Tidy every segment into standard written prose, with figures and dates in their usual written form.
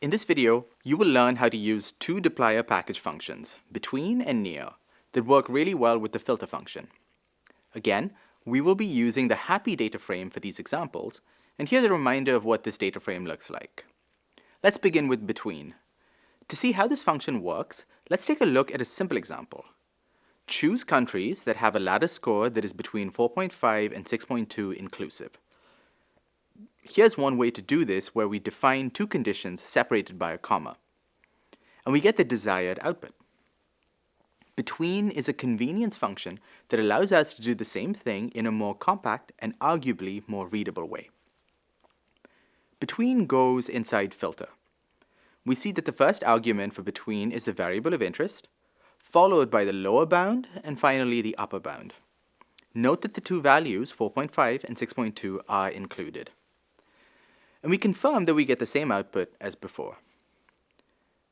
In this video, you will learn how to use two dplyr package functions, between and near, that work really well with the filter function. Again, we will be using the happy data frame for these examples, and here's a reminder of what this data frame looks like. Let's begin with between. To see how this function works, let's take a look at a simple example. Choose countries that have a ladder score that is between 4.5 and 6.2 inclusive. Here's one way to do this where we define two conditions separated by a comma, and we get the desired output. Between is a convenience function that allows us to do the same thing in a more compact and arguably more readable way. Between goes inside filter. We see that the first argument for between is the variable of interest, followed by the lower bound, and finally the upper bound. Note that the two values, 4.5 and 6.2, are included. And we confirm that we get the same output as before.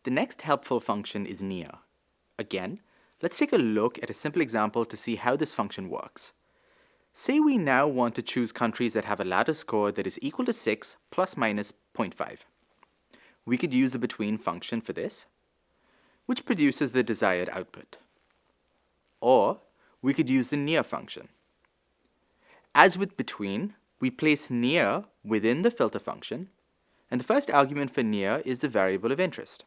The next helpful function is near. Again, let's take a look at a simple example to see how this function works. Say we now want to choose countries that have a ladder score that is equal to 6 plus minus 0.5. We could use the between function for this, which produces the desired output. Or we could use the near function. As with between, we place near within the filter function, and the first argument for near is the variable of interest.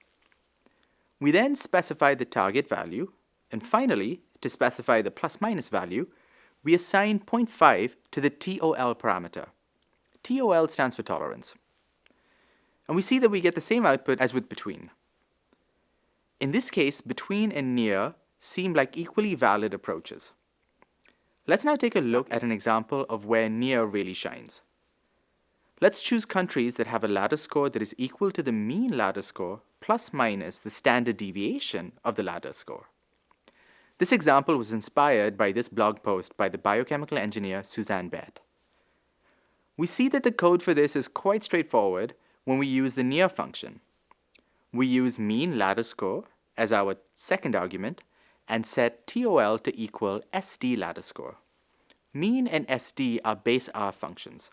We then specify the target value, and finally, to specify the plus minus value, we assign 0.5 to the TOL parameter. TOL stands for tolerance. And we see that we get the same output as with between. In this case, between and near seem like equally valid approaches. Let's now take a look at an example of where near really shines. Let's choose countries that have a ladder score that is equal to the mean ladder score plus minus the standard deviation of the ladder score. This example was inspired by this blog post by the biochemical engineer Suzanne Bett. We see that the code for this is quite straightforward when we use the near function. We use mean ladder score as our second argument and set TOL to equal SD ladder score. Mean and SD are base R functions.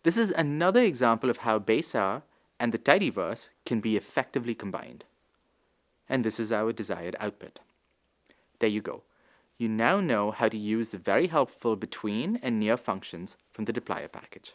This is another example of how base R and the tidyverse can be effectively combined. And this is our desired output. There you go. You now know how to use the very helpful between and near functions from the dplyr package.